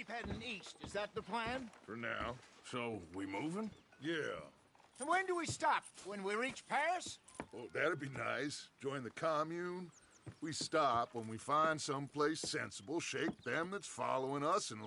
keep heading east. Is that the plan? For now. So, we moving? Yeah. And when do we stop? When we reach Paris? Oh, that'd be nice. Join the commune. We stop when we find someplace sensible, shake them that's following us, and...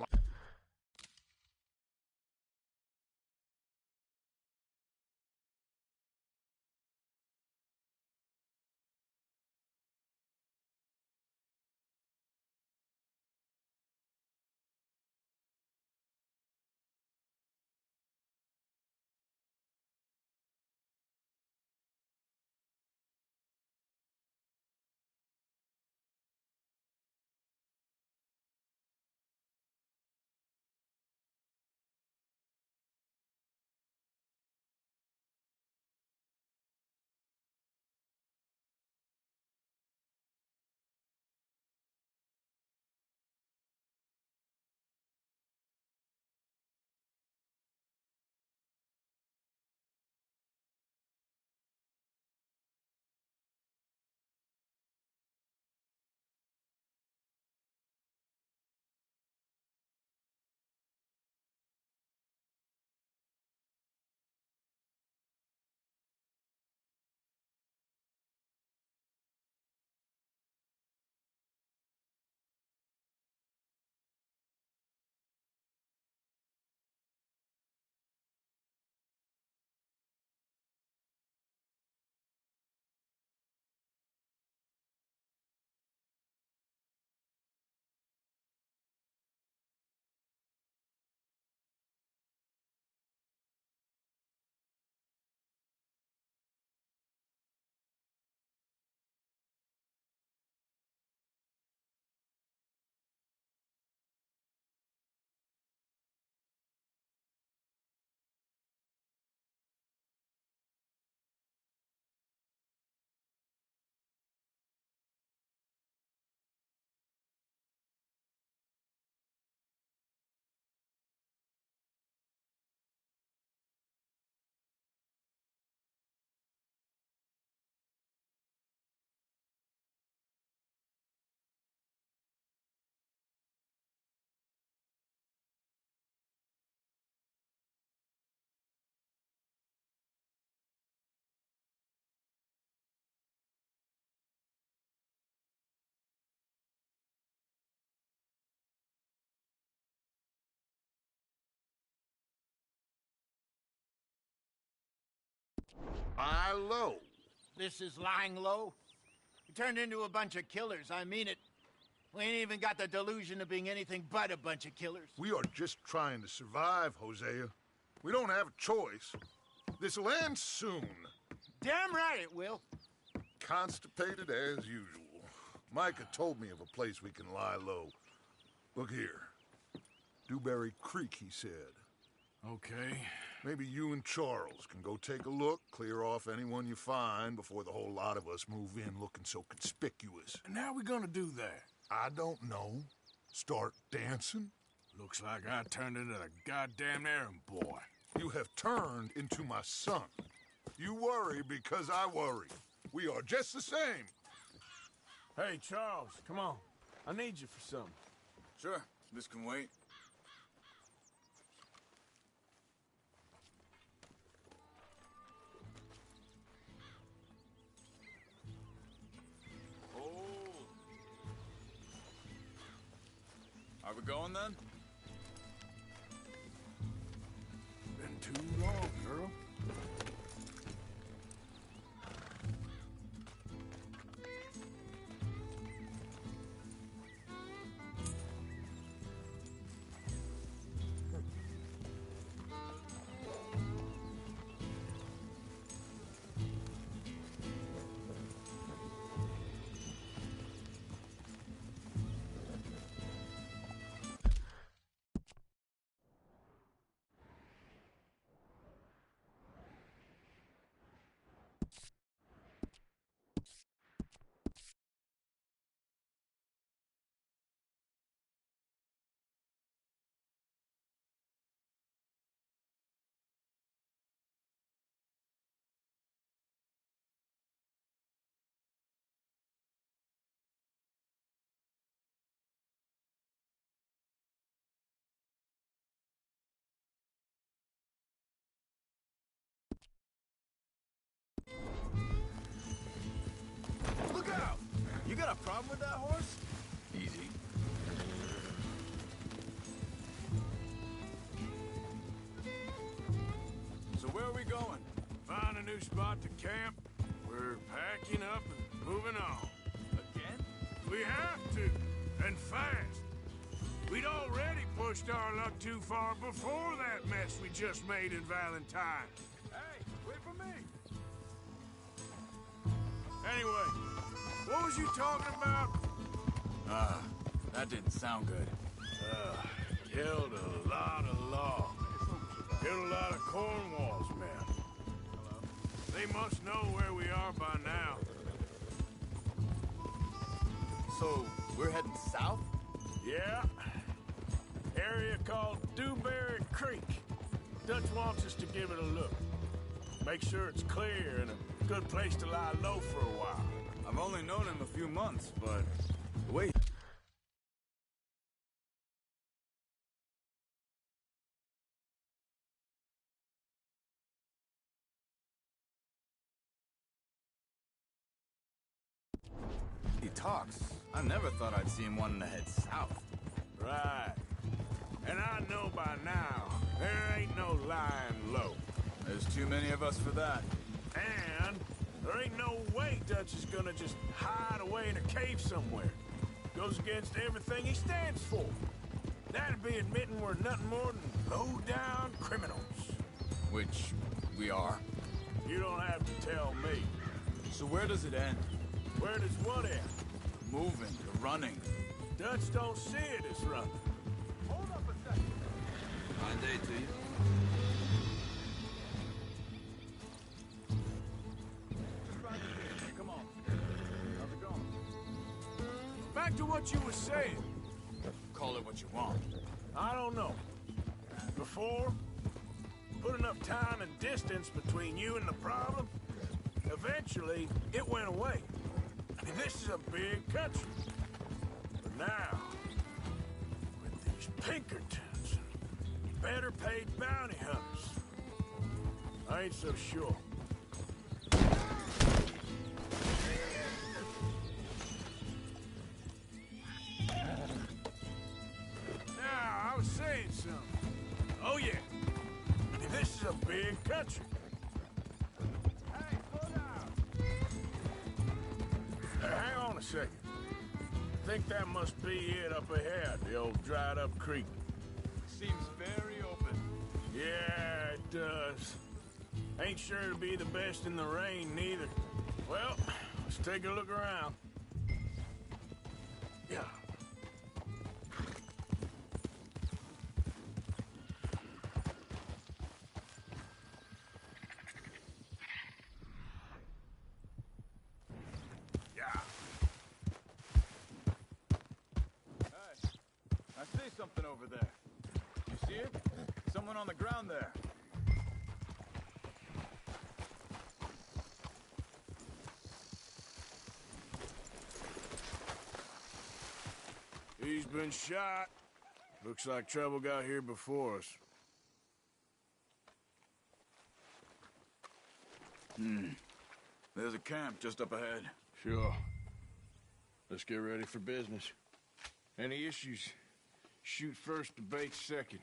Lie low. This is lying low? We turned into a bunch of killers, I mean it. We ain't even got the delusion of being anything but a bunch of killers. We are just trying to survive, Hosea. We don't have a choice. This'll end soon. Damn right it will. Constipated as usual. Micah told me of a place we can lie low. Look here. Dewberry Creek, he said. Okay. Maybe you and Charles can go take a look, clear off anyone you find before the whole lot of us move in looking so conspicuous. And how we gonna do that? I don't know. Start dancing? Looks like I turned into the goddamn errand boy. You have turned into my son. You worry because I worry. We are just the same. Hey, Charles, come on. I need you for something. Sure, this can wait. Are we going then? Been too long, girl. problem with that horse? Easy. So where are we going? Find a new spot to camp. We're packing up and moving on. Again? We have to, and fast. We'd already pushed our luck too far before that mess we just made in Valentine. Hey, wait for me! Anyway, what was you talking about? That didn't sound good. Killed a lot of law. Killed a lot of Cornwall's men. They must know where we are by now. So, we're heading south? Yeah. Area called Dewberry Creek. Dutch wants us to give it a look. Make sure it's clear and a good place to lie low for a while. I've only known him a few months, but... Wait. He talks. I never thought I'd see him wanting to head south. Right. And I know by now, there ain't no lying low. There's too many of us for that. And there ain't no way Dutch is gonna just hide away in a cave somewhere. Goes against everything he stands for. That'd be admitting we're nothing more than low-down criminals. Which we are. You don't have to tell me. So where does it end? Where does what end? Moving, the running. Dutch don't see it as running. Hold up a second. Fine day to you. Come on. How's it going? Back to what you were saying. Call it what you want. I don't know. Before, put enough time and distance between you and the problem, eventually it went away. I mean, this is a big country. But now, with these Pinkertons and better paid bounty hunters, I ain't so sure. Now, I was saying something. Oh, yeah. I mean, this is a big country. Hey, slow down. Hang on a second. I think that must be it up ahead, the old dried-up creek. Seems very open. Yeah, it does. Ain't sure to be the best in the rain, neither. Well, let's take a look around. Yeah. I see something over there. You see it? Someone on the ground there. He's been shot. Looks like trouble got here before us. There's a camp just up ahead. Sure. Let's get ready for business. Any issues? Shoot first, debate second.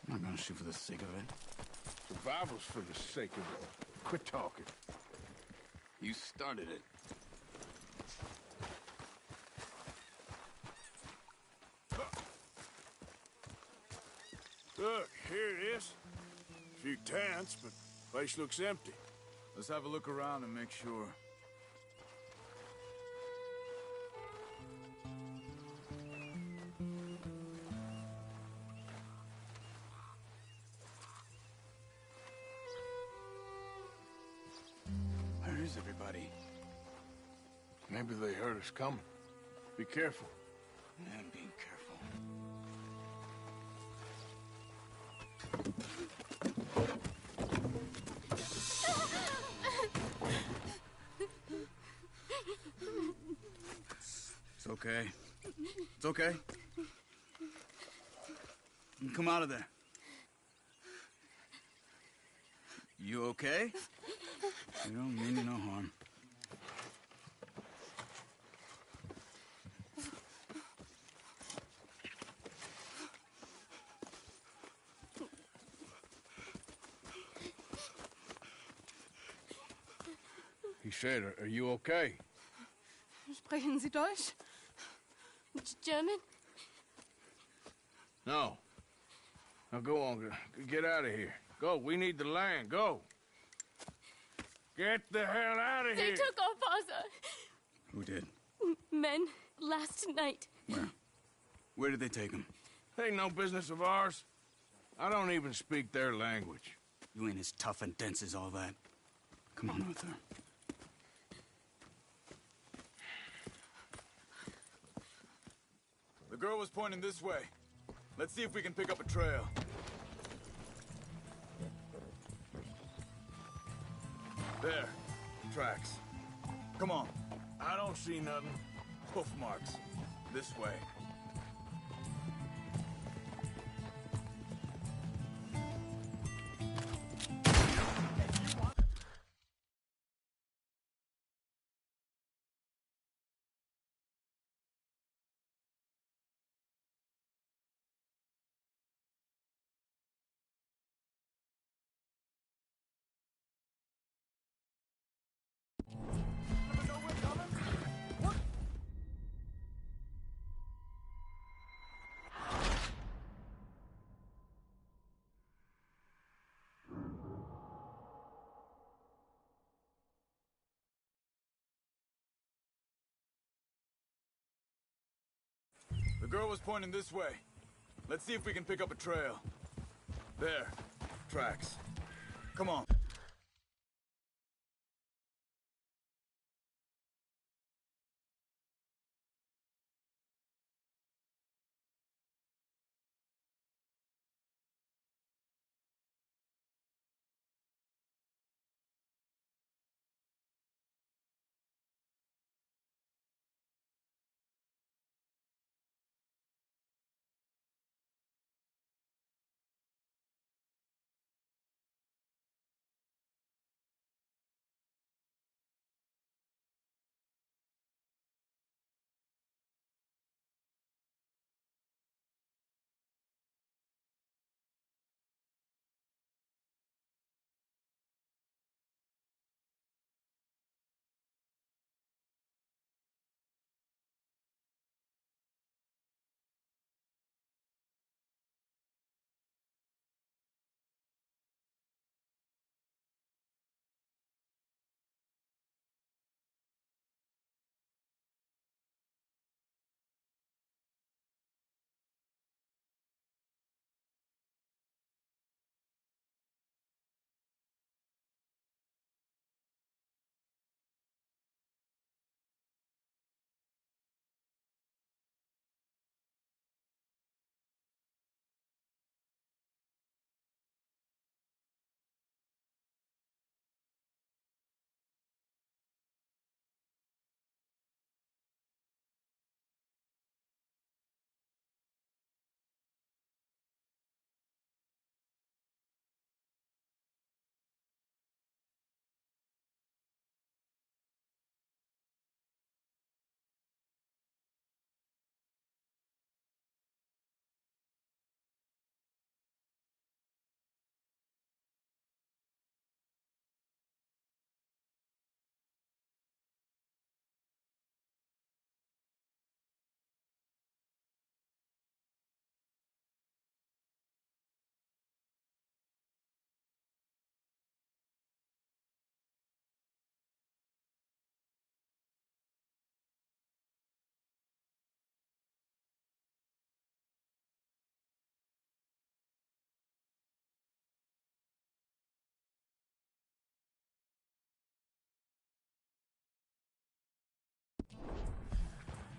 I'm not gonna shoot for the sake of it. Survival's for the sake of it. Quit talking. You started it. Look, here it is. A few tents, but place looks empty. Let's have a look around and make sure. Where is everybody? Maybe they heard us coming. Be careful. I'm being careful. It's okay. It's okay. You come out of there. You okay? You don't mean you no harm. said, are you okay? Sprechen Sie Deutsch? German? No. Now go on, get out of here. Go, we need the land, go. Get the hell out of They here! took our father. Who did? Men, last night. Where? Where did they take him? Ain't no business of ours. I don't even speak their language. You ain't as tough and dense as all that. Come on, Arthur. The girl was pointing this way. Let's see if we can pick up a trail. There. Tracks. Come on. I don't see nothing. Hoof marks. This way. The girl was pointing this way. Let's see if we can pick up a trail. There. Tracks. Come on.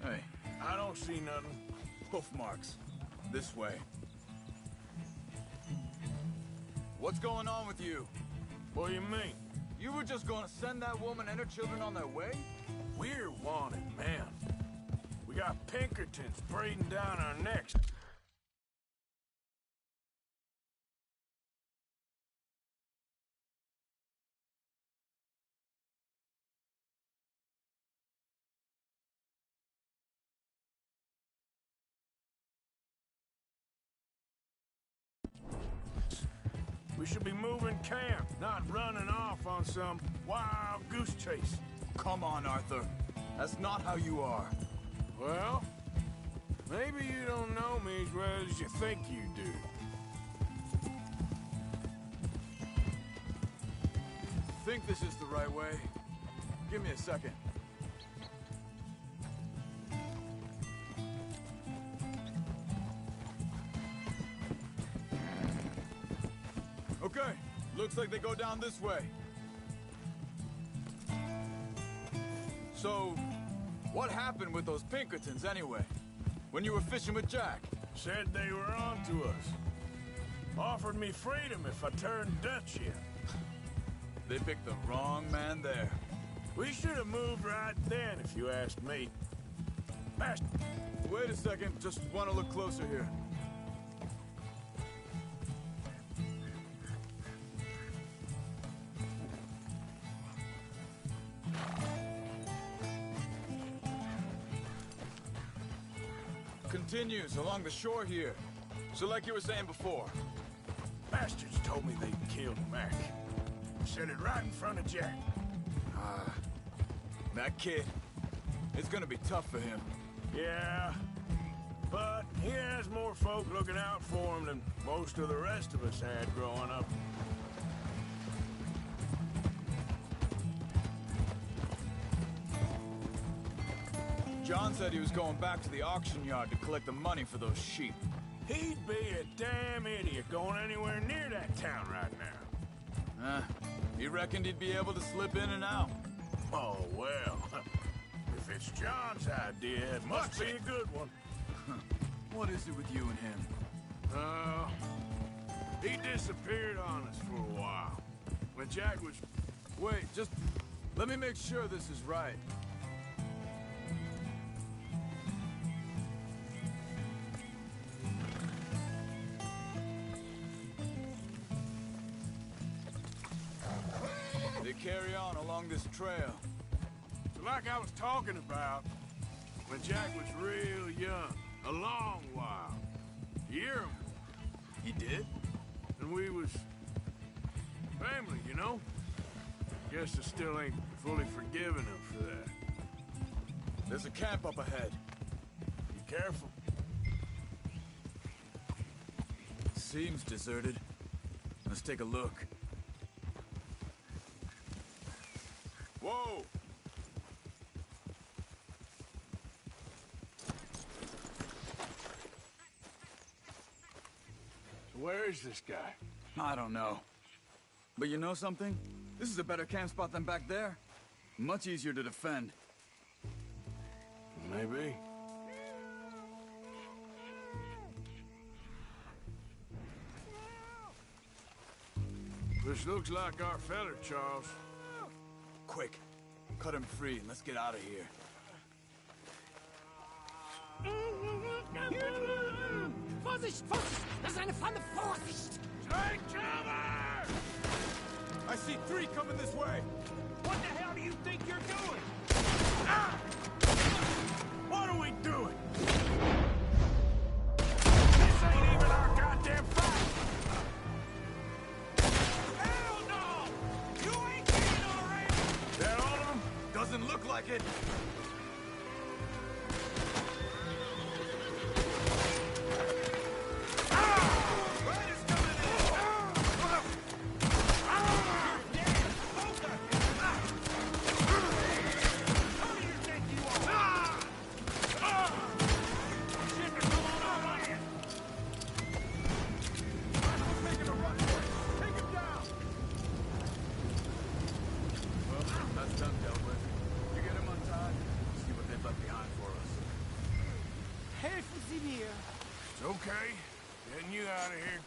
Hey, I don't see nothing. hoof marks. This way. What's going on with you? What do you mean? You were just gonna send that woman and her children on their way? We're wanted, man. We got Pinkertons braiding down our necks. We should be moving camp, not running off on some wild goose chase. Come on, Arthur. That's not how you are. Well, maybe you don't know me as well as you think you do. Think this is the right way? Give me a second. Okay, looks like they go down this way. So, what happened with those Pinkertons anyway? When you were fishing with Jack? Said they were on to us. Offered me freedom if I turned Dutch here. They picked the wrong man there. We should have moved right then, if you asked me. Master, Wait a second, just want to look closer here. Continues along the shore here. So like you were saying before. bastards told me they'd killed Mac. Said it right in front of Jack. That kid, it's gonna be tough for him. Yeah, but he has more folk looking out for him than most of the rest of us had growing up. John said he was going back to the auction yard to collect the money for those sheep. He'd be a damn idiot going anywhere near that town right now. He reckoned he'd be able to slip in and out. Oh, well. If it's John's idea, it must be a good one. What is it with you and him? He disappeared on us for a while. When Jack was... Wait, just let me make sure this is right. They carry on along this trail. So like I was talking about, when Jack was real young, a long while. You hear him? He did? And we was family, you know? Guess I still ain't fully forgiven him for that. There's a camp up ahead. Be careful. Seems deserted. Let's take a look. Whoa! So where is this guy? I don't know. But you know something? This is a better camp spot than back there. Much easier to defend. Maybe. This looks like our feller, Charles. Quick, cut him free and let's get out of here. Vorsicht, Vorsicht! Das ist eine Falle! Vorsicht! Take cover! I see 3 coming this way! What the hell do you think you're doing? Ah! What are we doing? This ain't even our goddamn fight! Hell no! You ain't getting on a rail! That all of them? Doesn't look like it. That's done dealt with. You get him untied, see what they've left behind for us. Helfen Sie mir! It's okay. Getting you out of here.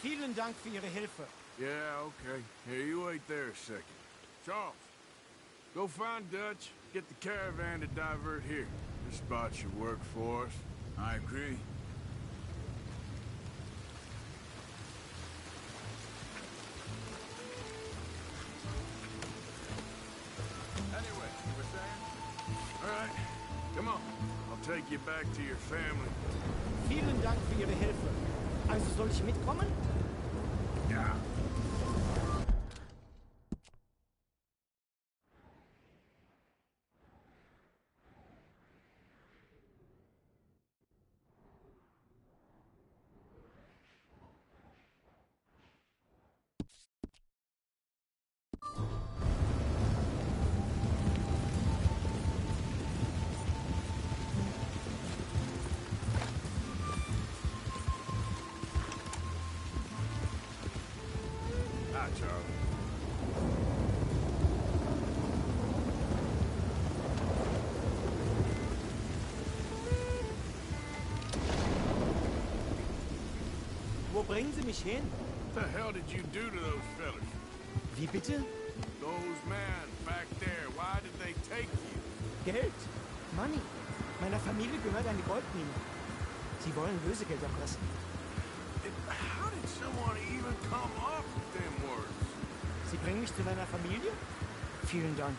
Vielen Dank für Ihre Hilfe. Yeah, okay. Here, you wait there a second. Charles, go find Dutch, get the caravan to divert here. This spot should work for us. I agree. Anyway, you were saying? All right, come on. I'll take you back to your family. Vielen Dank für Ihre Hilfe. Also soll ich mitkommen? Ja. Hi, Charlie. Wo bringen Sie mich hin? What the hell did you do to those fellas? Wie bitte? Those men back there, why did they take you? Geld. Money. Meiner Familie gehört eine Goldmine. Sie wollen Lösegeld erpressen. How did someone even come up with them words? Sie bringen mich zu meiner Familie? Vielen Dank.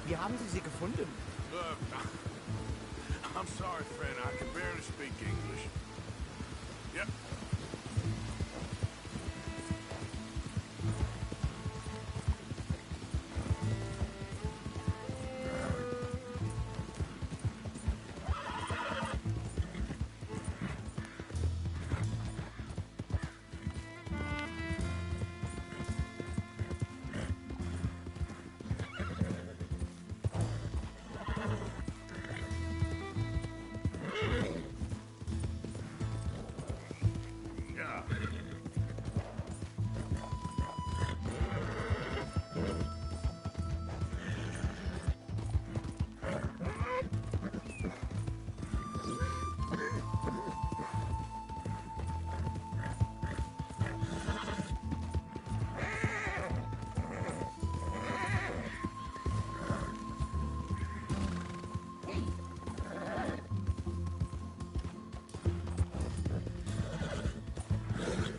Wie haben Sie sie gefunden? Look, I'm sorry, friend. I can barely speak English. Yep.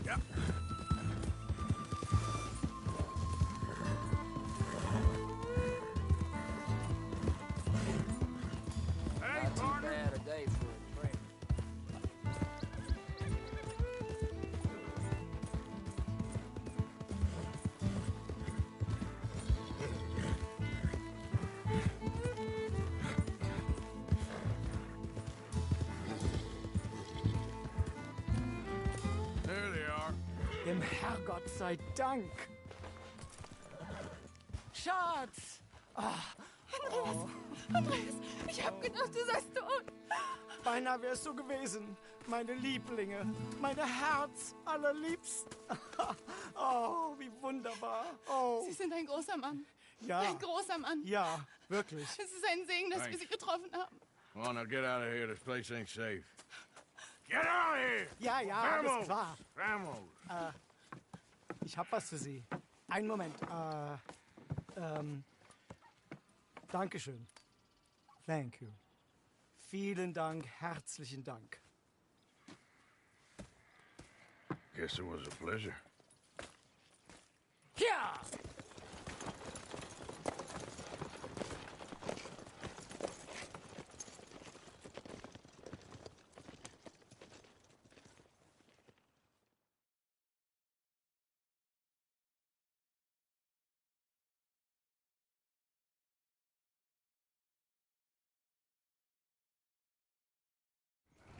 Yeah. Hey, partner. a day for a drink. There they are. Dem Herrgott sei Dank. Schatz! Andreas, ich hab gedacht, du seist tot. Beinahe wär's so gewesen. Meine Lieblinge, meine Herz allerliebsten. Oh, wie wunderbar. Oh, Sie sind ein großer Mann. ja. Ein großer Mann. Ja, wirklich. Es ist ein Segen, dass wir Sie getroffen haben. Come on, now get out of here. This place ain't safe. Get out of here! Ja, ja, alles klar. Vamos! Ich hab was für Sie. Einen Moment. Dankeschön. Thank you. Vielen Dank, herzlichen Dank. Guess it was a pleasure. Ja!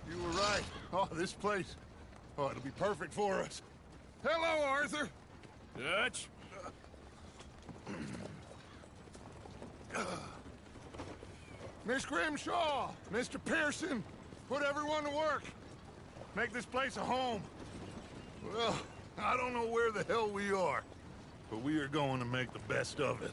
You were right. Oh, this place. Oh, it'll be perfect for us. Hello, Arthur. Dutch? Miss Grimshaw, Mr. Pearson, put everyone to work. Make this place a home. Well, I don't know where the hell we are, but we are going to make the best of it.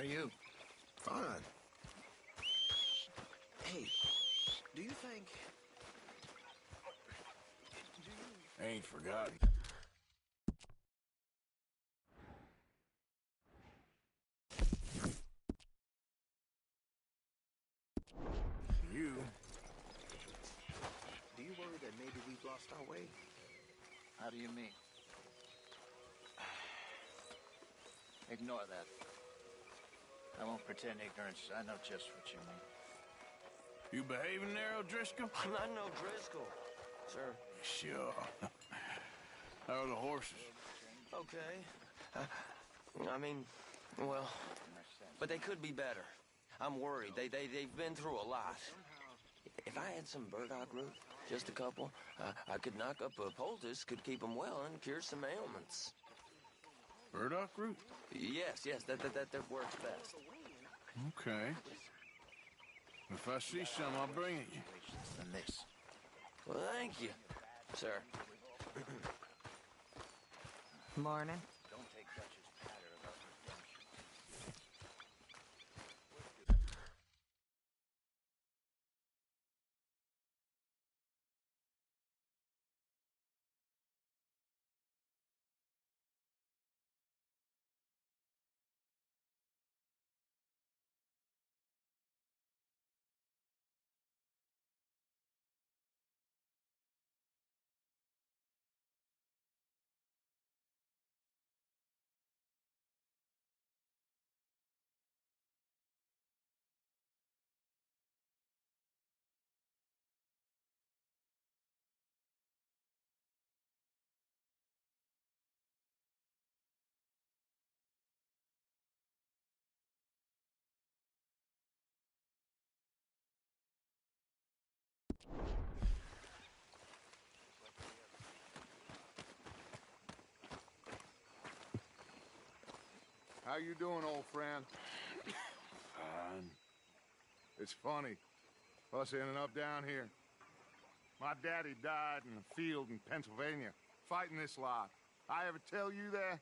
are you? Fine. Hey, do you think... Ain't forgotten. You. Do you worry that maybe we've lost our way? How do you mean? Ignore that. I won't pretend ignorance. I know just what you mean. You behaving there, O'Driscoll? I'm not no Driscoll, sir. Sure. How are the horses? Okay. I mean, well, but they could be better. I'm worried. They've been through a lot. If I had some burdock root, just a couple, I could knock up a poultice, could keep them well, and cure some ailments. Burdock root? Yes, that works best. Okay. If I see some, I'll bring it you. Than this. Well, thank you, sir. Morning. Don't take Dutch's patter about redemption. How you doing, old friend? Fine. It's funny, us ending up down here. My daddy died in a field in Pennsylvania, fighting this lot. I ever tell you that?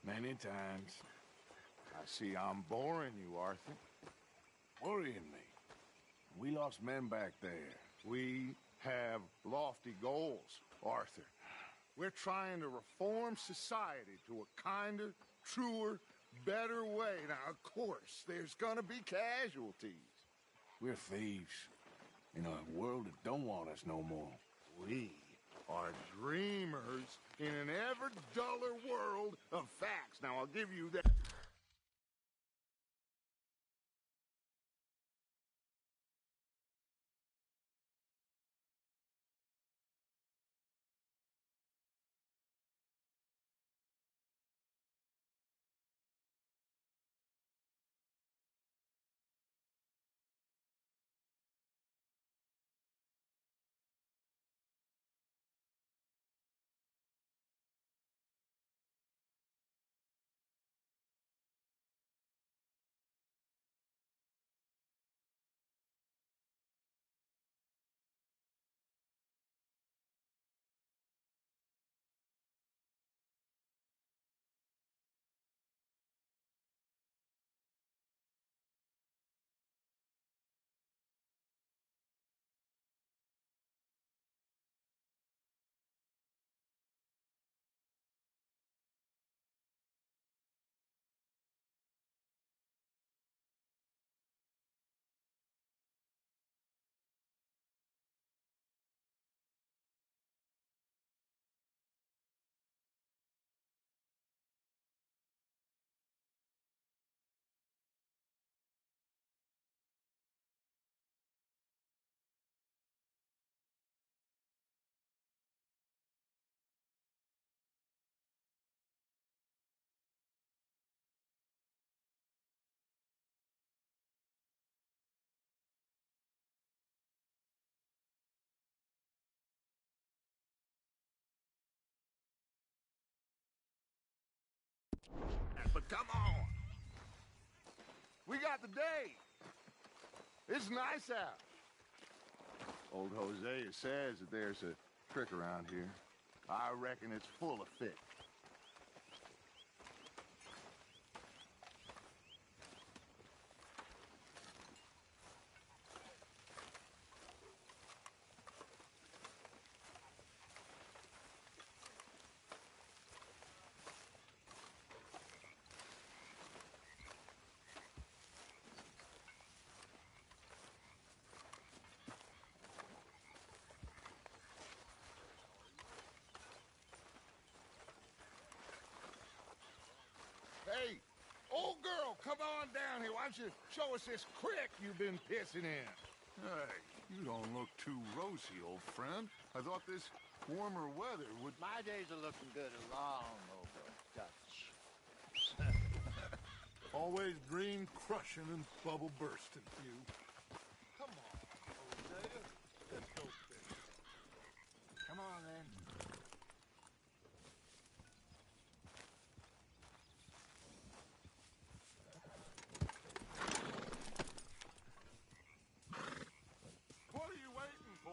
Many times. I see I'm boring you, Arthur. Worrying me. We lost men back there. We have lofty goals, Arthur. We're trying to reform society to a kinder, truer, better way. Now, of course, there's gonna be casualties. We're thieves. In a world that don't want us no more. We are dreamers in an ever duller world of facts. Now, I'll give you that. But come on. We got the day. It's nice out. Old Hosea says that there's a trick around here. I reckon it's full of fish. don't you show us this creek you've been pissing in? Hey, you don't look too rosy, old friend. I thought this warmer weather would... My days are looking good along over Dutch. Always green crushing and bubble bursting, you. Come on, Hosea. Let's go fish. Come on, then. What are you waiting for?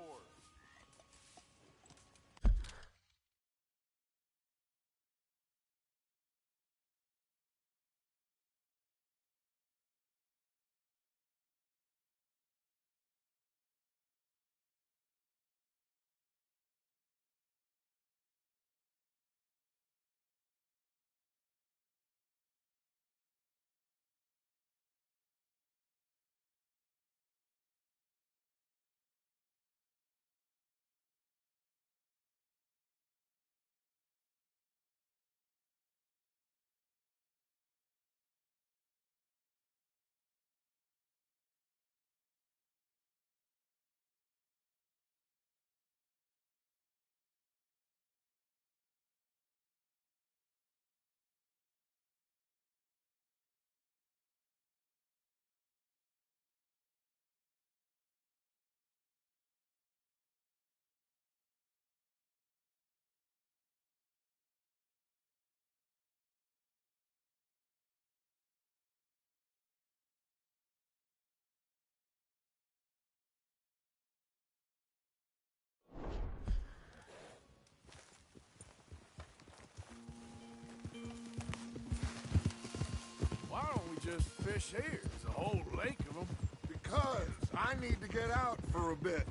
Why don't we just fish here? There's a whole lake of them. Because I need to get out for a bit.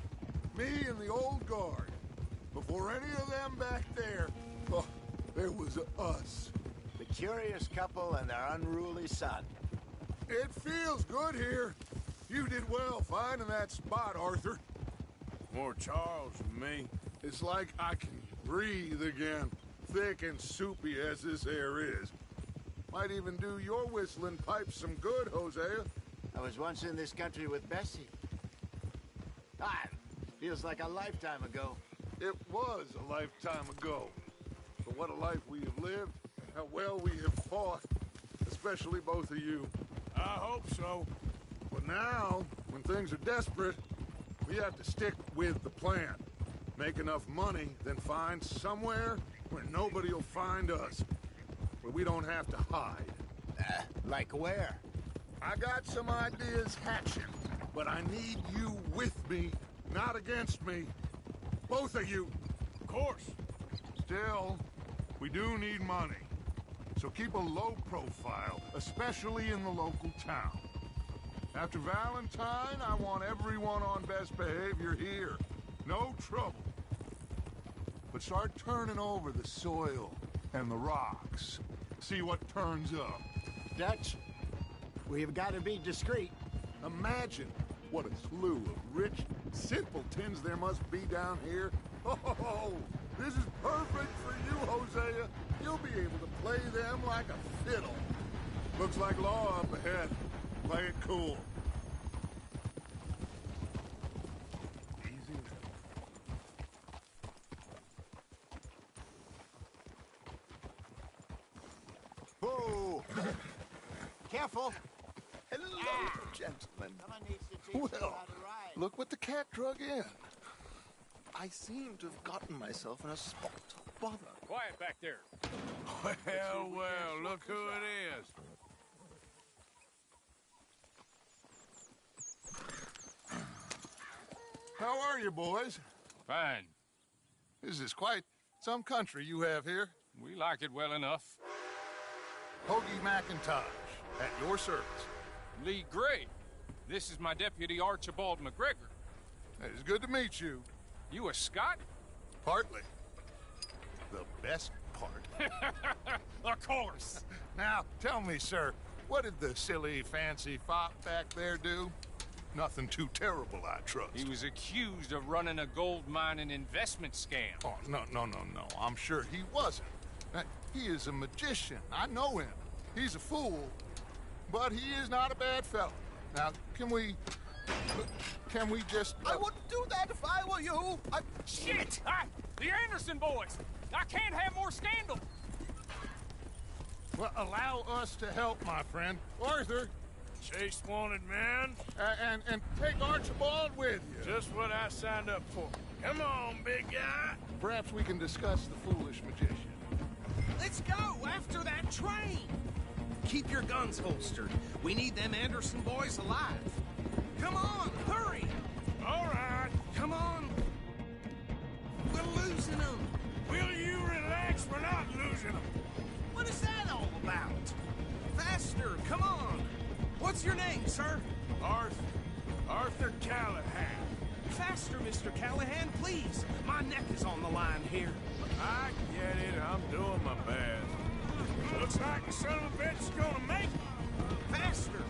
Me and the old guard. Before any of them back there, oh, there was us. The curious couple and their unruly son. It feels good here. You did well finding that spot, Arthur. More Charles than me. It's like I can breathe again, thick and soupy as this air is. Might even do your whistling pipes some good, Hosea. I was once in this country with Bessie. Feels like a lifetime ago. It was a lifetime ago. But what a life we have lived, and how well we have fought. Especially both of you. I hope so. But now, when things are desperate, we have to stick with the plan. Make enough money, then find somewhere where nobody will find us. Where we don't have to hide. Like where? I got some ideas hatching, but I need you with me, not against me. Both of you. Of course. Still, we do need money. So keep a low profile, especially in the local town. After Valentine, I want everyone on best behavior here. No trouble. But start turning over the soil and the rocks. See what turns up. Dutch, we've got to be discreet. Imagine what a slew of rich simpletons there must be down here. Oh, this is perfect for you, Hosea. You'll be able to play them like a fiddle. Looks like law up ahead. Play it cool. Easy now. Whoa! Careful! Hello, gentlemen. Someone needs to teach you how to ride. Look what the cat drug in. I seem to have gotten myself in a spot of bother. Quiet back there. Well, well, look who it is. How are you, boys? Fine. This is quite some country you have here. We like it well enough. Hoagie McIntosh, at your service. Lee Gray. This is my deputy Archibald McGregor. It's good to meet you. You a Scot? Partly. The best part. Of course. Now, tell me, sir, what did the silly, fancy fop back there do? Nothing too terrible, I trust. He was accused of running a gold mining investment scam. Oh, no. I'm sure he wasn't. He is a magician. I know him. He's a fool. but he is not a bad fellow. Now, can we just... I wouldn't do that if I were you. Shit! The Anderson boys! I can't have more scandal! Well, allow us to help, my friend. Arthur, Chase wanted man. and take Archibald with you. Just what I signed up for. Come on, big guy. Perhaps we can discuss the foolish magician. Let's go after that train. Keep your guns holstered. We need them Anderson boys alive. Come on, hurry. All right. Come on. We're losing them. Will you relax? We're not losing them. What is that all about? Faster, come on. What's your name, sir? Arthur Callahan. Faster, Mr. Callahan, please. My neck is on the line here. I get it. I'm doing my best. Looks like the son of a bitch is gonna make it. Faster.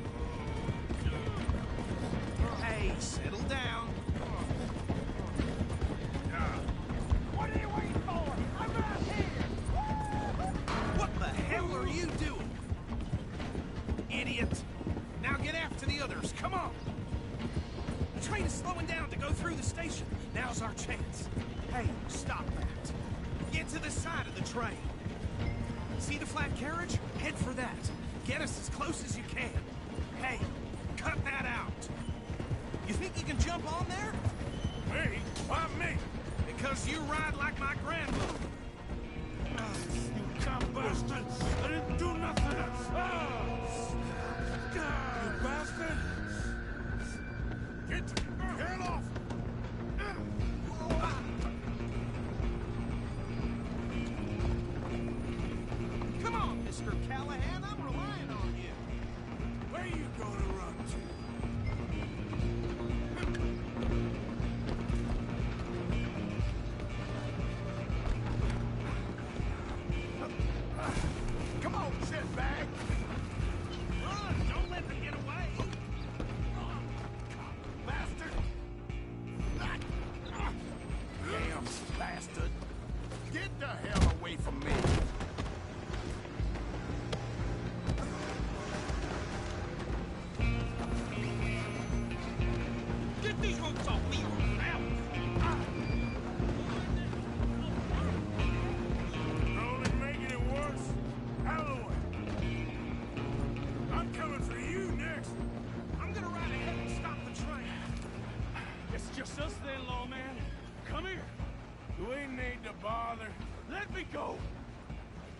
Hey, settle down. What are you waiting for? I'm out here! What the hell are you doing? Idiot. Now get after the others, come on. The train is slowing down to go through the station. Now's our chance. Hey, stop that. Get to the side of the train. See the flat carriage? Head for that. Get us as close as you can. Hey, cut that out. You think you can jump on there? Me? Why me? Because you ride like my grandmother. You dumb bastard! I didn't do nothing! You bastard! Get off! Come on, Mr. Callahan, I'm relying on you. Where you gonna run to? Come on, shitbag! Run! Don't let them get away! Bastard! Damn bastard! Get the hell away from me! Get these ropes off me, now! You're only making it worse. Out of the way. I'm coming for you next. I'm gonna ride ahead and stop the train. It's just us then, lawman. Come here. Do we need to bother? Let me go.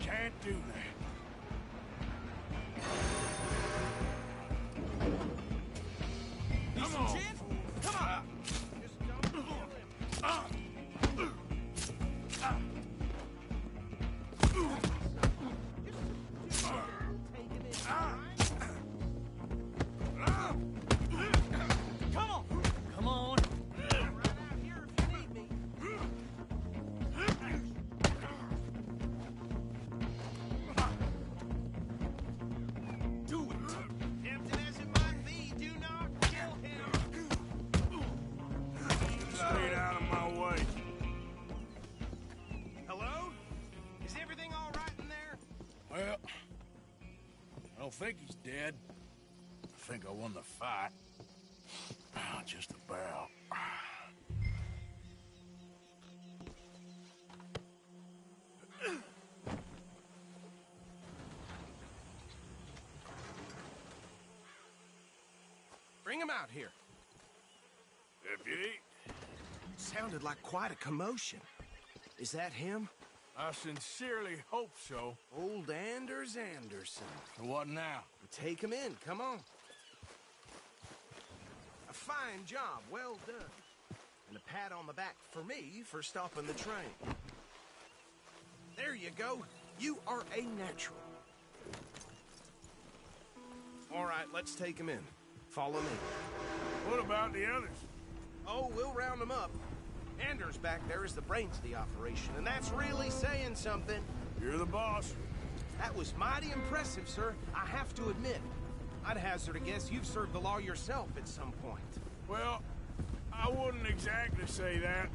Can't do that. Need some gin? Come on! Just don't kill him. Come on. Come on. Right out here if you need me. Do it. Tempting as it might be, do not kill him. Stay out of my way. Hello? Is everything all right in there? Well, I don't think he's dead. I think I won the fight. Just about. Bring him out here. Deputy, Sounded like quite a commotion. Is that him? I sincerely hope so. Old Anders Anderson. What now? Take him in, come on. A fine job, well done. And a pat on the back for me for stopping the train. There you go. You are a natural. All right, let's take him in. Follow me. What about the others? Oh, we'll round them up. Anders back there is the brains of the operation, and that's really saying something. You're the boss. That was mighty impressive, sir. I have to admit. I'd hazard a guess you've served the law yourself at some point. Well, I wouldn't exactly say that.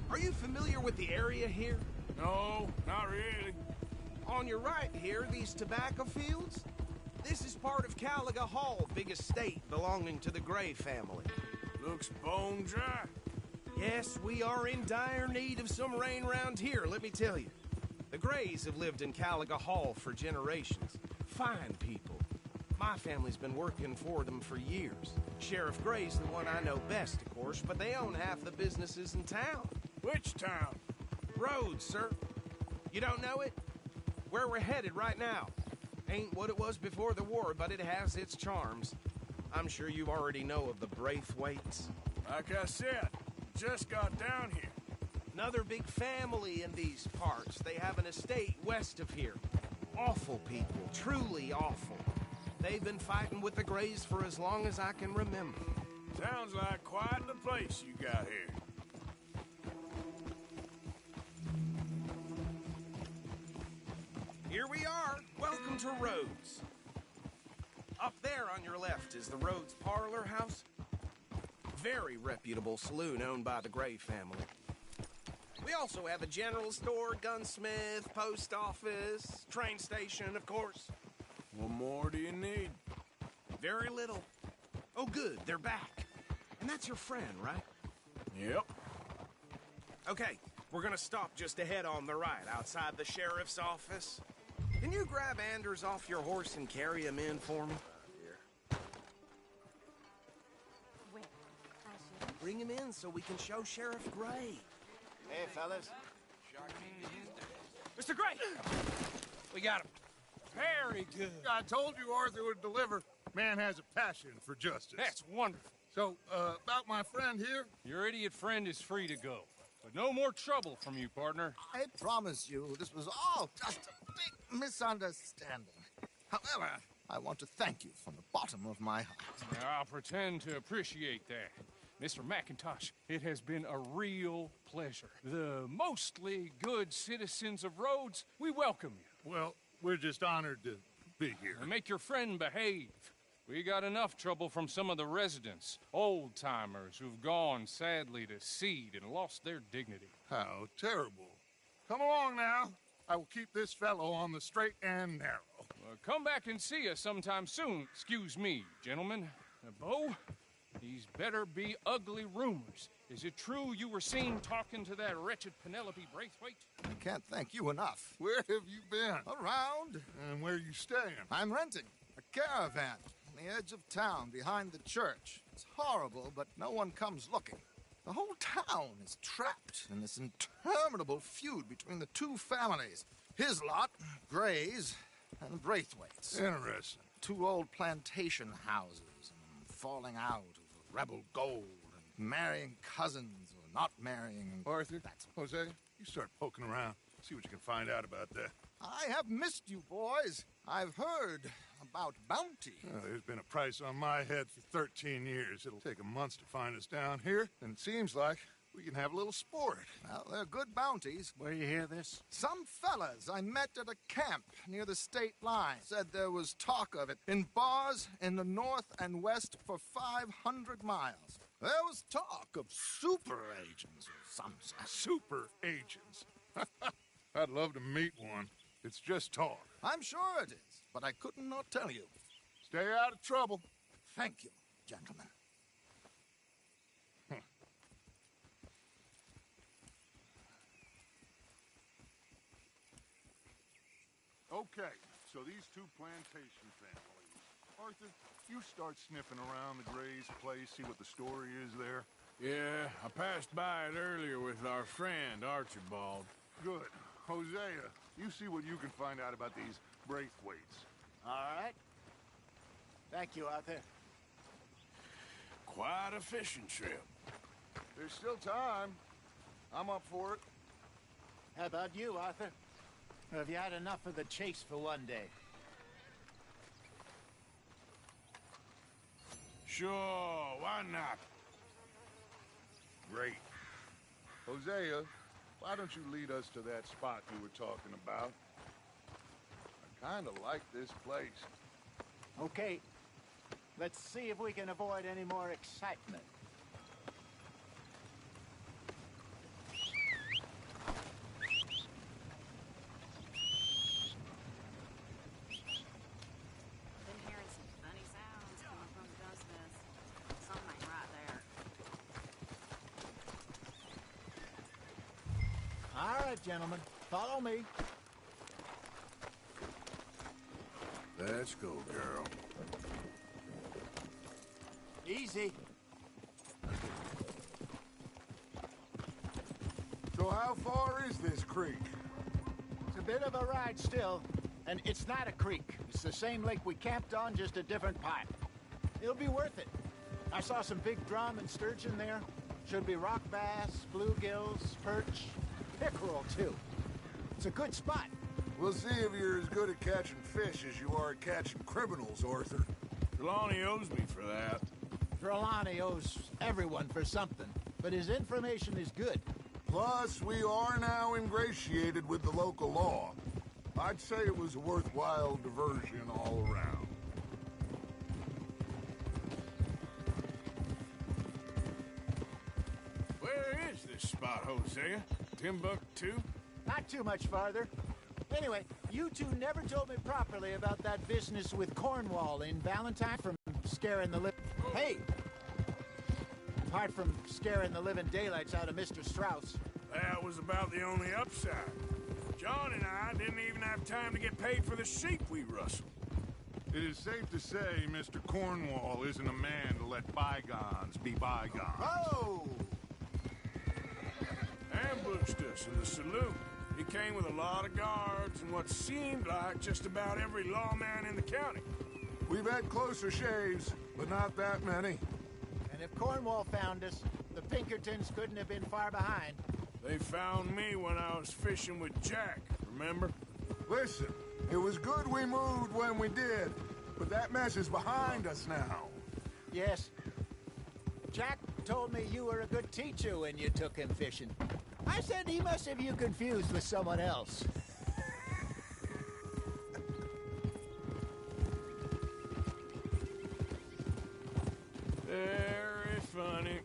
Are you familiar with the area here? No, not really. On your right here, these tobacco fields? This is part of Caliga Hall, big estate belonging to the Gray family. Looks bone dry. Yes, we are in dire need of some rain round here, let me tell you. The Grays have lived in Caliga Hall for generations. Fine people. My family's been working for them for years. Sheriff Gray's the one I know best, of course, but they own half the businesses in town. Which town? Rhodes, sir. You don't know it? Where we're headed right now. Ain't what it was before the war, but it has its charms. I'm sure you already know of the Braithwaites. Like I said, just got down here. Another big family in these parts. They have an estate west of here. Awful people, truly awful. They've been fighting with the Grays for as long as I can remember. Sounds like quite the place you got here. Here we are. Welcome to Rhodes. Up there on your left is the Rhodes Parlor House. Very reputable saloon owned by the Gray family. We also have a general store, gunsmith, post office, train station, of course. What more do you need? Very little. Oh, good, they're back. And that's your friend, right? Yep. Okay, we're gonna stop just ahead on the right, outside the sheriff's office. Can you grab Anders off your horse and carry him in for me? Bring him in so we can show Sheriff Gray. Hey, fellas. Mr. Gray! We got him. Very good. I told you Arthur would deliver. Man has a passion for justice. That's wonderful. So, about my friend here? Your idiot friend is free to go. But no more trouble from you, partner. I promise you, this was all just a big misunderstanding. However, I want to thank you from the bottom of my heart. I'll pretend to appreciate that. Mr. McIntosh, it has been a real pleasure. The mostly good citizens of Rhodes, we welcome you. Well, we're just honored to be here. And make your friend behave. We got enough trouble from some of the residents, old-timers who've gone, sadly, to seed and lost their dignity. How terrible. Come along now. I will keep this fellow on the straight and narrow. Come back and see us sometime soon. Excuse me, gentlemen. Bo, these better be ugly rumors. Is it true you were seen talking to that wretched Penelope Braithwaite? I can't thank you enough. Where have you been? Around. And where are you staying? I'm renting a caravan on the edge of town behind the church. It's horrible, but no one comes looking. The whole town is trapped in this interminable feud between the two families. His lot, Gray's, and Braithwaite's. Interesting. Two old plantation houses and falling out over rebel gold and marrying cousins or not marrying. Arthur, Jose, you start poking around. See what you can find out about that. I have missed you, boys. I've heard about bounty. There's been a price on my head for 13 years. It'll take a month to find us down here, and it seems like we can have a little sport. Well, they're good bounties. Where you hear this? Some fellas I met at a camp near the state line said there was talk of it in bars in the north and west for 500 miles. There was talk of super agents or some such. Super agents. I'd love to meet one. It's just talk. I'm sure it is, but I couldn't not tell you. Stay out of trouble. Thank you, gentlemen. Okay, so these two plantation families. Arthur, you start sniffing around the Gray's place, see what the story is there. Yeah, I passed by it earlier with our friend, Archibald. Good. Hosea, you see what you can find out about these Braithwaites. All right. Thank you, Arthur. Quite a fishing trip. There's still time. I'm up for it. How about you, Arthur? Or have you had enough of the chase for one day? Sure, why not? Great. Hosea, why don't you lead us to that spot you were talking about? I kind of like this place. Okay. Let's see if we can avoid any more excitement. right, gentlemen. Follow me. Let's go, girl. Easy. So how far is this creek? It's a bit of a ride still, and it's not a creek. It's the same lake we camped on, just a different pipe. It'll be worth it. I saw some big drum and sturgeon there. Should be rock bass, bluegills, perch, pickerel, too. It's a good spot. We'll see if you're as good at catching fish as you are at catching criminals, Arthur. Trelawney owes me for that. Trelawney owes everyone for something, but his information is good. Plus, we are now ingratiated with the local law. I'd say it was a worthwhile diversion all around. Where is this spot, Hosea? Timbuktu? Not too much farther. Anyway, you two never told me properly about that business with Cornwall in Valentine from scaring the Hey! Apart from scaring the living daylights out of Mr. Strauss. That was about the only upside. John and I didn't even have time to get paid for the sheep we rustled. It is safe to say Mr. Cornwall isn't a man to let bygones be bygones. Oh! Ambushed us in the saloon. He came with a lot of guards and what seemed like just about every lawman in the county. We've had closer shaves, but not that many. And if Cornwall found us, the Pinkertons couldn't have been far behind. They found me when I was fishing with Jack, remember? Listen, it was good we moved when we did, but that mess is behind us now. Yes. Jack told me you were a good teacher when you took him fishing. I said he must have you confused with someone else. Very funny.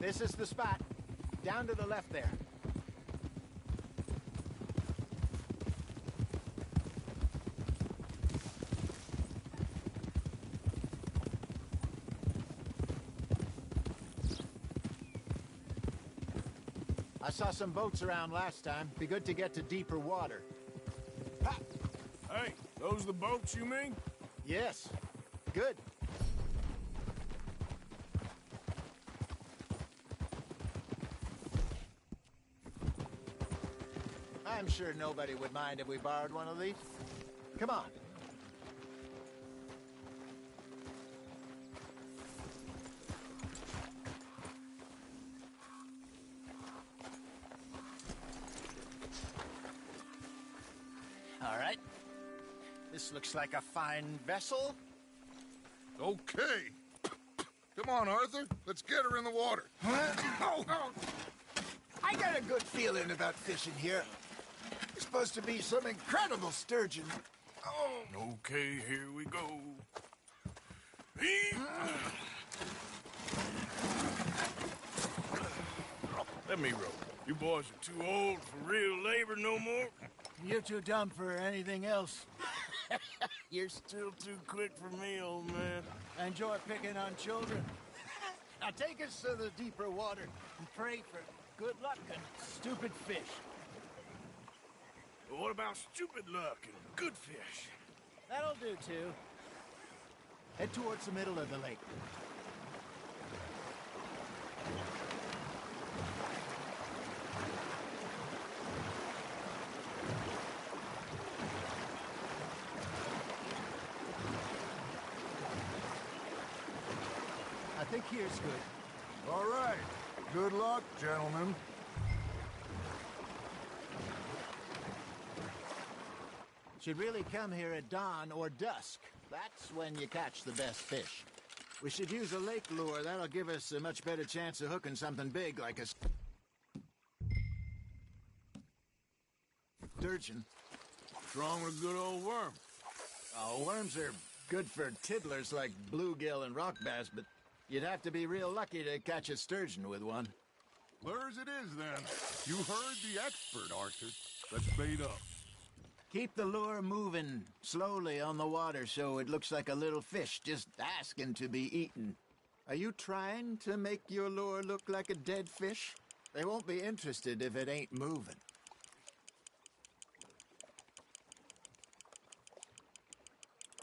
This is the spot. Down to the left there. I saw some boats around last time. Be good to get to deeper water. Ha! Hey, those the boats you mean? Yes. Good. I'm sure nobody would mind if we borrowed one of these. Come on. All right. This looks like a fine vessel. Okay. Come on, Arthur. Let's get her in the water. Oh. I got a good feeling about fishing here. It's supposed to be some incredible sturgeon. Oh. Okay, here we go. Let me row. You boys are too old for real labor no more. You're too dumb for anything else. You're still too quick for me, old man. I enjoy picking on children. Now take us to the deeper water and pray for good luck and stupid fish. But what about stupid luck and good fish? That'll do, too. Head towards the middle of the lake. I think here's good. All right. Good luck, gentlemen. Should really come here at dawn or dusk. That's when you catch the best fish. We should use a lake lure. That'll give us a much better chance of hooking something big like a sturgeon. What's wrong with a good old worm? Oh, worms are good for tiddlers like bluegill and rock bass, but You'd have to be real lucky to catch a sturgeon with one. Lures it is, then. You heard the expert, Arthur. Let's bait up. Keep the lure moving slowly on the water so it looks like a little fish just asking to be eaten. Are you trying to make your lure look like a dead fish? They won't be interested if it ain't moving.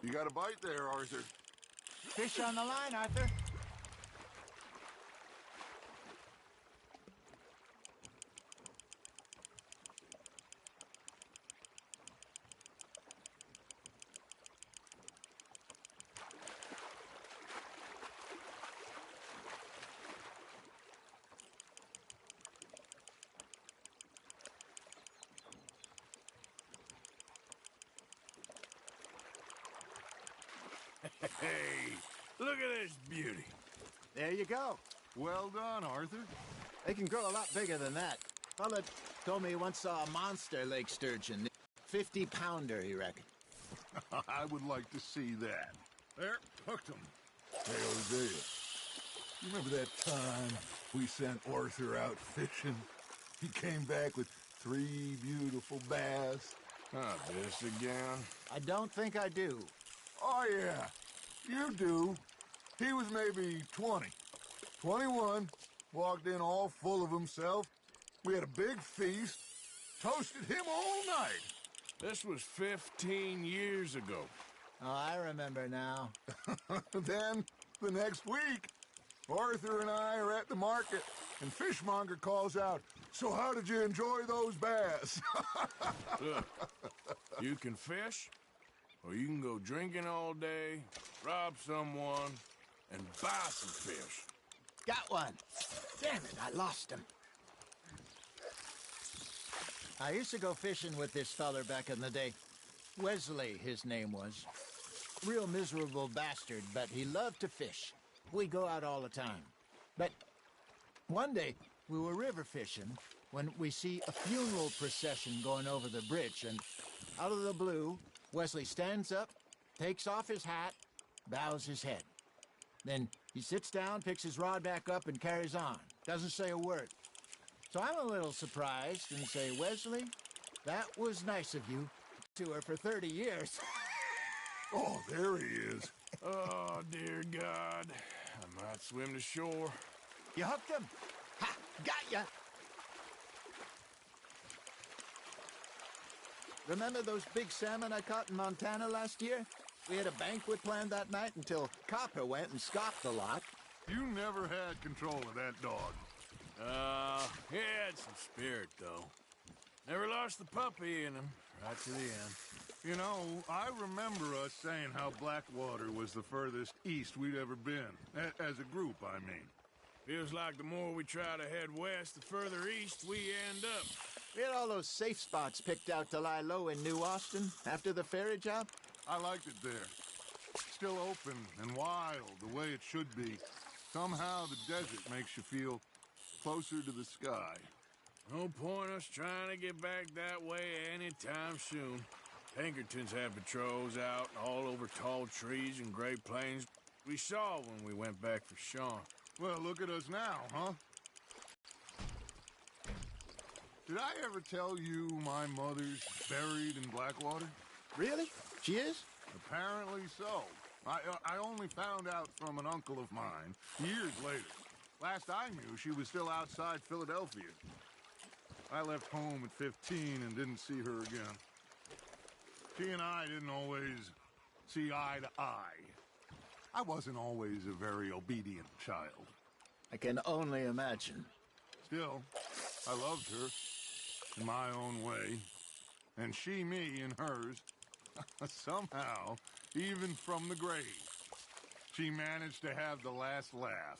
You got a bite there, Arthur. Fish on the line, Arthur. Hey, look at this beauty. There you go. Well done, Arthur. They can grow a lot bigger than that. Fella told me he once saw a monster lake sturgeon. 50-pounder, he reckoned. I would like to see that. There, hooked him. Hey, Hosea. You remember that time we sent Arthur out fishing? He came back with 3 beautiful bass. Not this again. I don't think I do. Oh, yeah. You do. He was maybe 20. 21. Walked in all full of himself. We had a big feast. Toasted him all night. This was 15 years ago. Oh, I remember now. Then, the next week, Arthur and I are at the market, and Fishmonger calls out, "So how did you enjoy those bass?" Look, you can fish, or you can go drinking all day, rob someone, and buy some fish. Got one. Damn it, I lost him. I used to go fishing with this feller back in the day. Wesley, his name was. Real miserable bastard, but he loved to fish. We go out all the time. But one day, we were river fishing when we see a funeral procession going over the bridge, and out of the blue, Wesley stands up, takes off his hat, bows his head. Then he sits down, picks his rod back up, and carries on. Doesn't say a word. So I'm a little surprised and say, "Wesley, that was nice of you to her for 30 years." Oh, there he is. Oh, dear God. I might swim to shore. You hooked him. Ha! Got ya! Remember those big salmon I caught in Montana last year? We had a banquet planned that night until Copper went and scoffed a lot. You never had control of that dog. He had some spirit, though. Never lost the puppy in him, right to the end. You know, I remember us saying how Blackwater was the furthest east we'd ever been. As a group, I mean. Feels like the more we try to head west, the further east we end up. We had all those safe spots picked out to lie low in New Austin after the ferry job. I liked it there. Still open and wild, the way it should be. Somehow the desert makes you feel closer to the sky. No point us trying to get back that way anytime soon. Pinkertons had patrols out all over tall trees and Great Plains. We saw when we went back for Sean. Well, look at us now, huh? Did I ever tell you my mother's buried in Blackwater? Really? She is? Apparently so. I only found out from an uncle of mine years later. Last I knew, she was still outside Philadelphia. I left home at 15 and didn't see her again. She and I didn't always see eye to eye. I wasn't always a very obedient child. I can only imagine. Still, I loved her in my own way, and she me in hers. Somehow, even from the grave, she managed to have the last laugh.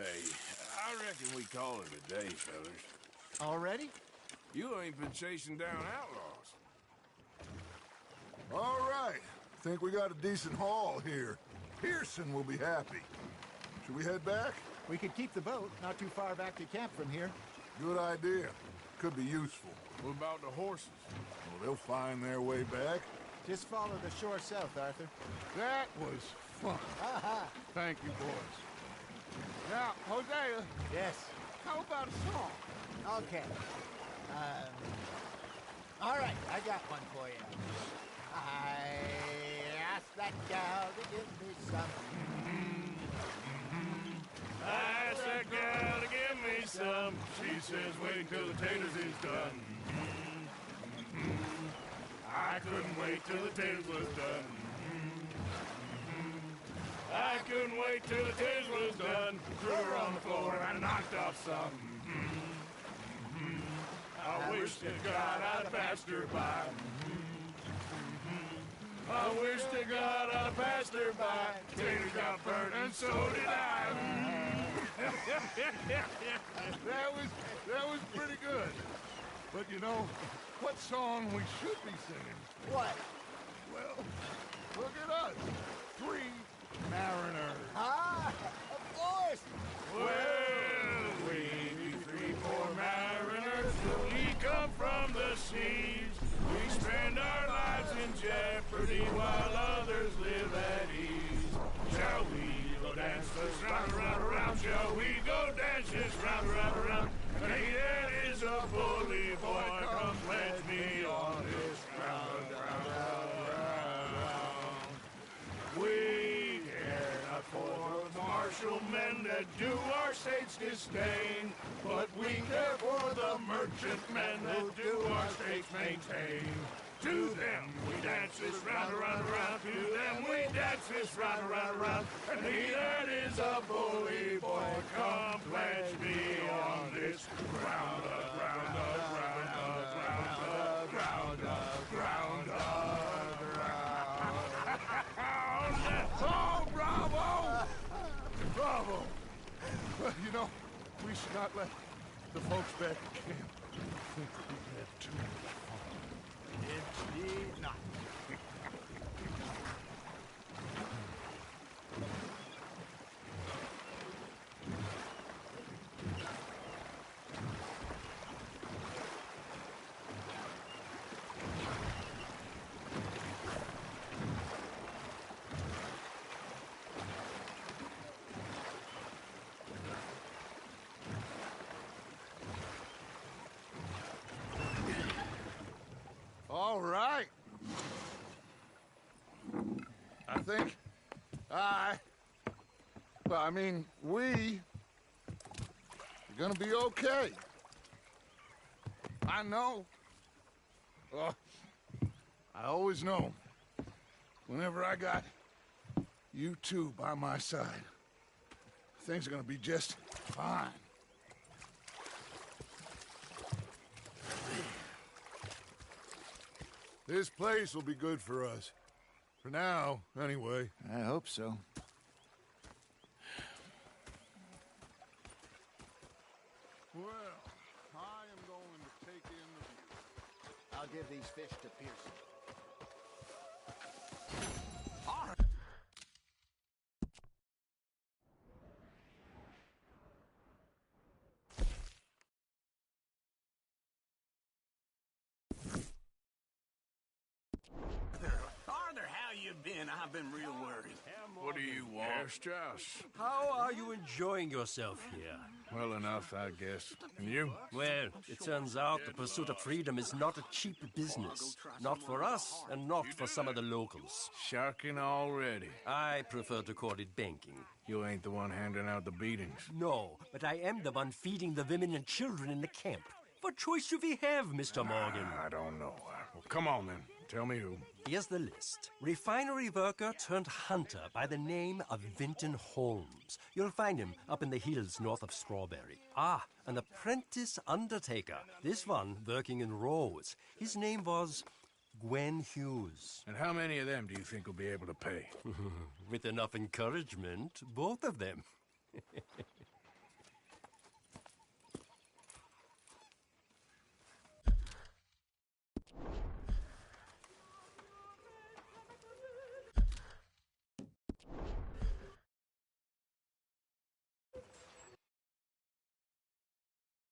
Hey, I reckon we call it a day, fellas. Already? You ain't been chasing down outlaws. All right. Think we got a decent haul here. Pearson will be happy. Should we head back? We could keep the boat not too far back to camp from here. Good idea. Could be useful. What about the horses? Well, they'll find their way back. Just follow the shore south, Arthur. That was fun. Thank you, boys. Now, Hosea. Yes. How about a song? Okay. All right, I got one for you. I asked that gal to give me some. I asked that gal to give me some. She says wait till the taters is done. I couldn't wait till the taters was done. I couldn't wait till the taters was done. Threw her on the floor and I knocked off some. I wish to God I'd passed her by. I wish to God I'd passed her by. Tater got burnt and so did I. That was pretty good. But you know, what song we should be singing? What? Well, look at us. 3 mariners. Ah, of course. Well, we be 3 poor mariners. We come from the seas. We spend our lives in jeopardy while others live at ease. Shall we go dance this round, round, round? Shall we go dance this round, round, round? Hey, that is a bully boy. Come pledge me on this round, round, round, round. We care not for the martial men that do our state's disdain, but we care for the merchant men that do our state's maintain. To them we dance this round, round, round. To them we dance this round, round, round. And he that is a bully boy, come pledge me on this round up, round up, round up, round up, round up, round up, round up. Oh, bravo! Bravo! Well, you know, we should not let the folks back at camp think that we've had too much fun. Indeed not. All right. I think we are gonna be okay. I know. I always know. Whenever I got you two by my side, things are gonna be just fine. This place will be good for us. For now, anyway. I hope so. Well, I am going to take in the view. I'll give these fish to Pearson. Arthur, how you been? I've been real worried. What do you want? Yes, Josh. How are you enjoying yourself here? Well enough, I guess. And you? Well, it turns out the pursuit of freedom is not a cheap business. Not for us, and not for some of the locals. Sharking already. I prefer to call it banking. You ain't the one handing out the beatings. No, but I am the one feeding the women and children in the camp. What choice do we have, Mr. Morgan? I don't know. Well, come on, then. Tell me who. Here's the list. Refinery worker turned hunter by the name of Vinton Holmes. You'll find him up in the hills north of Strawberry. Ah, an apprentice undertaker. This one working in Rhodes. His name was Gwen Hughes. And how many of them do you think will be able to pay? With enough encouragement, both of them.